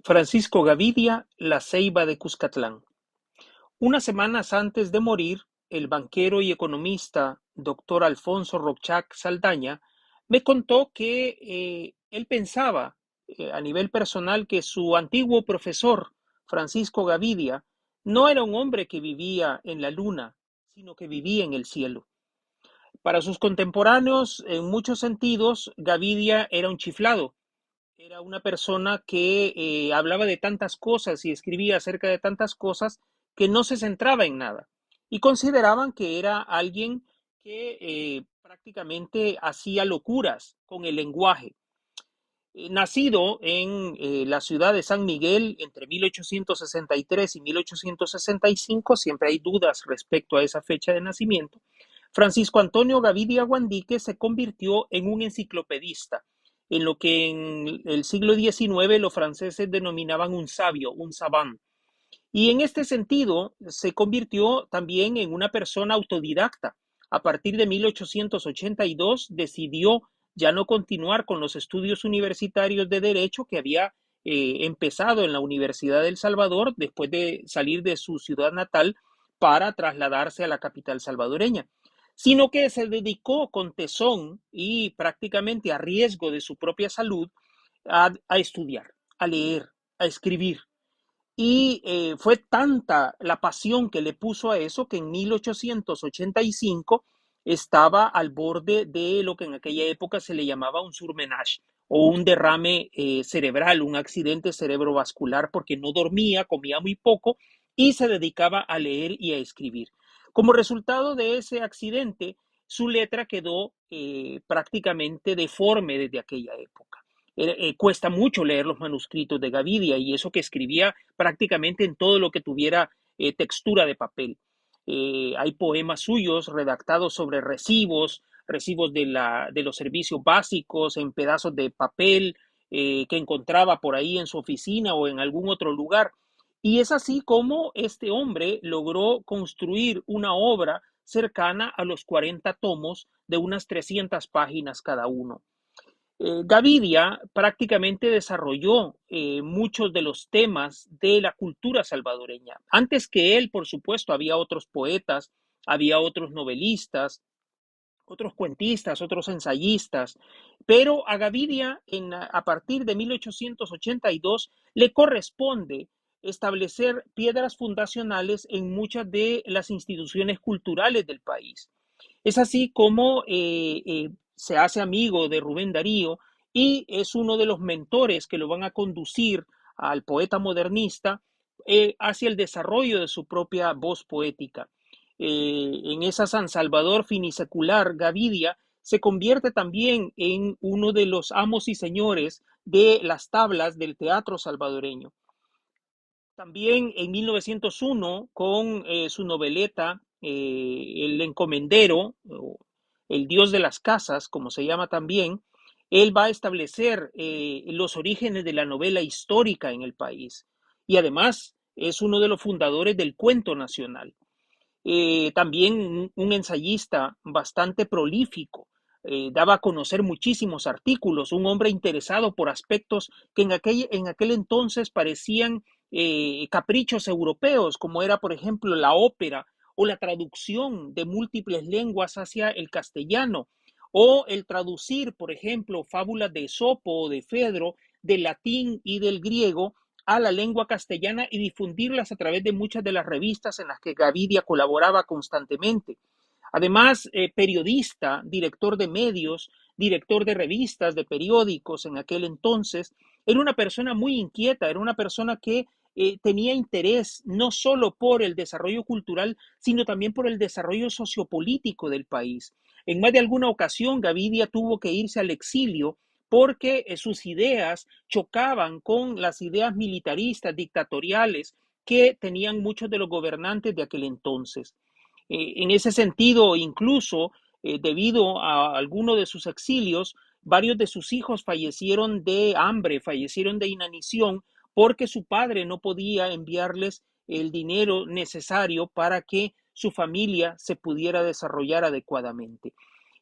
Francisco Gavidia, La Ceiba de Cuscatlán. Unas semanas antes de morir, el banquero y economista doctor Alfonso Rochac Saldaña me contó que él pensaba a nivel personal que su antiguo profesor, Francisco Gavidia, no era un hombre que vivía en la luna, sino que vivía en el cielo. Para sus contemporáneos, en muchos sentidos, Gavidia era un chiflado. Era una persona que hablaba de tantas cosas y escribía acerca de tantas cosas que no se centraba en nada. Y consideraban que era alguien que prácticamente hacía locuras con el lenguaje. Nacido en la ciudad de San Miguel entre 1863 y 1865, siempre hay dudas respecto a esa fecha de nacimiento, Francisco Antonio Gavidia Guandique se convirtió en un enciclopedista, en lo que en el siglo XIX los franceses denominaban un sabio, un savant. Y en este sentido se convirtió también en una persona autodidacta. A partir de 1882 decidió ya no continuar con los estudios universitarios de Derecho que había empezado en la Universidad de El Salvador después de salir de su ciudad natal para trasladarse a la capital salvadoreña, sino que se dedicó con tesón y prácticamente a riesgo de su propia salud a estudiar, a leer, a escribir. Y fue tanta la pasión que le puso a eso que en 1885 estaba al borde de lo que en aquella época se le llamaba un surmenage o un derrame cerebral, un accidente cerebrovascular, porque no dormía, comía muy poco y se dedicaba a leer y a escribir. Como resultado de ese accidente, su letra quedó prácticamente deforme desde aquella época. Cuesta mucho leer los manuscritos de Gavidia y eso que escribía prácticamente en todo lo que tuviera textura de papel. Hay poemas suyos redactados sobre recibos, recibos de los servicios básicos en pedazos de papel que encontraba por ahí en su oficina o en algún otro lugar. Y es así como este hombre logró construir una obra cercana a los 40 tomos de unas 300 páginas cada uno. Gavidia prácticamente desarrolló muchos de los temas de la cultura salvadoreña. Antes que él, por supuesto, había otros poetas, había otros novelistas, otros cuentistas, otros ensayistas, pero a Gavidia a partir de 1882 le corresponde establecer piedras fundacionales en muchas de las instituciones culturales del país. Es así como se hace amigo de Rubén Darío y es uno de los mentores que lo van a conducir al poeta modernista hacia el desarrollo de su propia voz poética. En esa San Salvador finisecular, Gavidia se convierte también en uno de los amos y señores de las tablas del teatro salvadoreño. También en 1901, con su noveleta El Encomendero, o El Dios de las Casas, como se llama también, él va a establecer los orígenes de la novela histórica en el país. Y además es uno de los fundadores del cuento nacional. También un ensayista bastante prolífico, daba a conocer muchísimos artículos, un hombre interesado por aspectos que en aquel entonces parecían caprichos europeos, como era, por ejemplo, la ópera o la traducción de múltiples lenguas hacia el castellano, o el traducir, por ejemplo, fábulas de Esopo o de Fedro del latín y del griego a la lengua castellana y difundirlas a través de muchas de las revistas en las que Gavidia colaboraba constantemente. Además, periodista, director de medios, director de revistas, de periódicos en aquel entonces, era una persona muy inquieta, era una persona que tenía interés no solo por el desarrollo cultural, sino también por el desarrollo sociopolítico del país. En más de alguna ocasión, Gavidia tuvo que irse al exilio porque sus ideas chocaban con las ideas militaristas, dictatoriales que tenían muchos de los gobernantes de aquel entonces. En ese sentido, incluso debido a alguno de sus exilios, varios de sus hijos fallecieron de hambre, fallecieron de inanición, porque su padre no podía enviarles el dinero necesario para que su familia se pudiera desarrollar adecuadamente.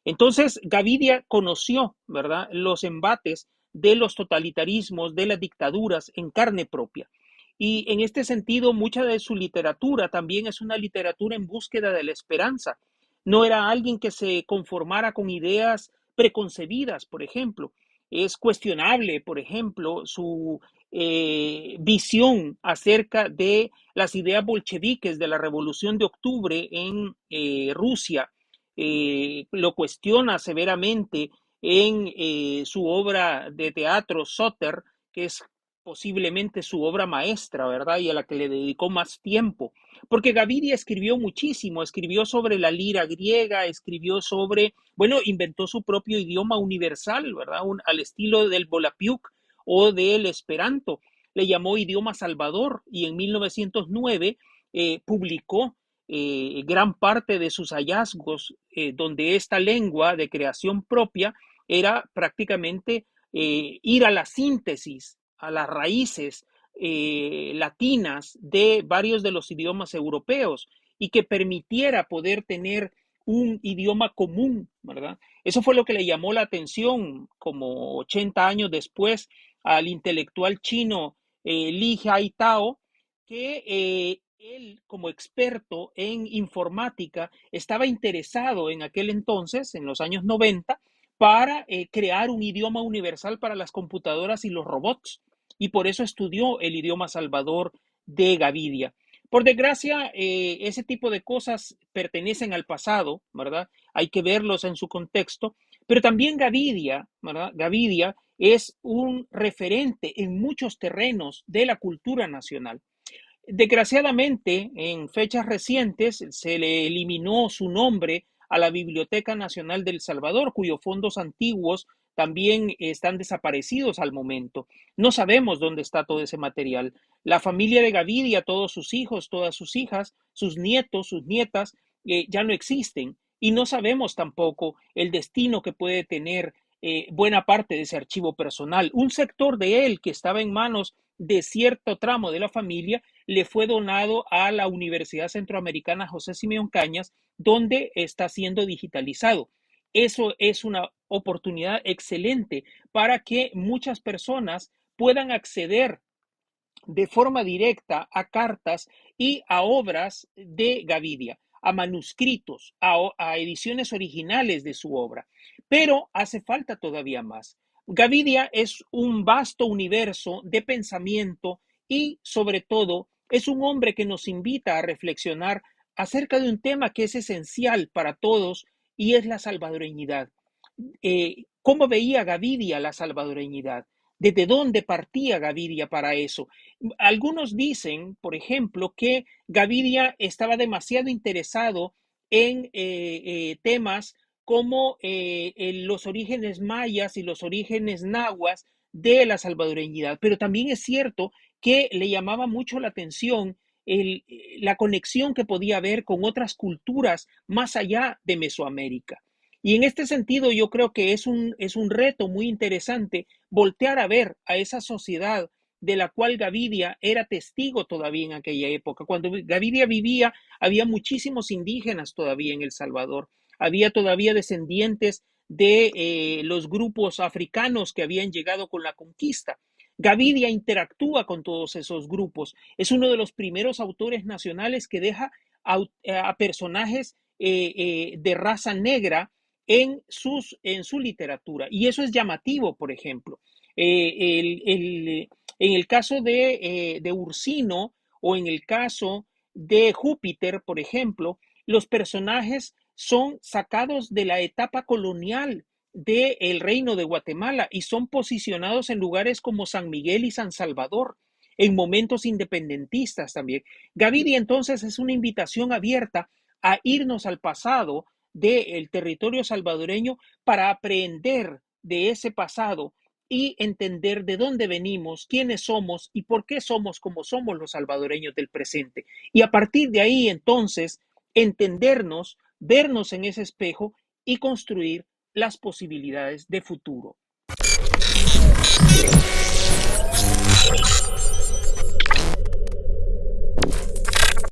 Entonces, Gavidia conoció, ¿verdad?, los embates de los totalitarismos, de las dictaduras en carne propia. Y en este sentido, mucha de su literatura también es una literatura en búsqueda de la esperanza. No era alguien que se conformara con ideas preconcebidas, por ejemplo. Es cuestionable, por ejemplo, su visión acerca de las ideas bolcheviques de la Revolución de Octubre en Rusia. Lo cuestiona severamente en su obra de teatro Soter, que es posiblemente su obra maestra, ¿verdad? Y a la que le dedicó más tiempo. Porque Gaviria escribió muchísimo, escribió sobre la lira griega, escribió sobre, bueno, inventó su propio idioma universal, ¿verdad? Al estilo del Volapiuk o del Esperanto. Le llamó idioma salvador y en 1909 publicó gran parte de sus hallazgos, donde esta lengua de creación propia era prácticamente ir a la síntesis, a las raíces latinas de varios de los idiomas europeos y que permitiera poder tener un idioma común, ¿verdad? Eso fue lo que le llamó la atención como 80 años después al intelectual chino Li Haitao, que él como experto en informática estaba interesado en aquel entonces, en los años 90, para crear un idioma universal para las computadoras y los robots. Y por eso estudió el idioma salvador de Gavidia. Por desgracia, ese tipo de cosas pertenecen al pasado, ¿verdad? Hay que verlos en su contexto, pero también Gavidia, ¿verdad? Gavidia es un referente en muchos terrenos de la cultura nacional. Desgraciadamente, en fechas recientes se le eliminó su nombre a la Biblioteca Nacional de El Salvador, cuyos fondos antiguos también están desaparecidos al momento. No sabemos dónde está todo ese material. La familia de Gavidia, todos sus hijos, todas sus hijas, sus nietos, sus nietas, ya no existen. Y no sabemos tampoco el destino que puede tener buena parte de ese archivo personal. Un sector de él que estaba en manos de cierto tramo de la familia le fue donado a la Universidad Centroamericana José Simeón Cañas, donde está siendo digitalizado. Eso es una oportunidad excelente para que muchas personas puedan acceder de forma directa a cartas y a obras de Gavidia, a manuscritos, a ediciones originales de su obra. Pero hace falta todavía más. Gavidia es un vasto universo de pensamiento y, sobre todo, es un hombre que nos invita a reflexionar acerca de un tema que es esencial para todos y es la salvadoreñidad. ¿Cómo veía Gavidia la salvadoreñidad? ¿Desde dónde partía Gaviria para eso? Algunos dicen, por ejemplo, que Gaviria estaba demasiado interesado en temas como los orígenes mayas y los orígenes nahuas de la salvadoreñidad, pero también es cierto que le llamaba mucho la atención la conexión que podía haber con otras culturas más allá de Mesoamérica. Y en este sentido yo creo que es un reto muy interesante voltear a ver a esa sociedad de la cual Gavidia era testigo todavía en aquella época. Cuando Gavidia vivía, había muchísimos indígenas todavía en El Salvador, había todavía descendientes de los grupos africanos que habían llegado con la conquista. Gavidia interactúa con todos esos grupos. Es uno de los primeros autores nacionales que deja a personajes de raza negra en su literatura. Y eso es llamativo, por ejemplo. En el caso de Ursino o en el caso de Júpiter, por ejemplo, los personajes son sacados de la etapa colonial del reino de Guatemala y son posicionados en lugares como San Miguel y San Salvador, en momentos independentistas también. Gaviria entonces es una invitación abierta a irnos al pasado del territorio salvadoreño para aprender de ese pasado y entender de dónde venimos, quiénes somos y por qué somos como somos los salvadoreños del presente. Y a partir de ahí, entonces, entendernos, vernos en ese espejo y construir las posibilidades de futuro.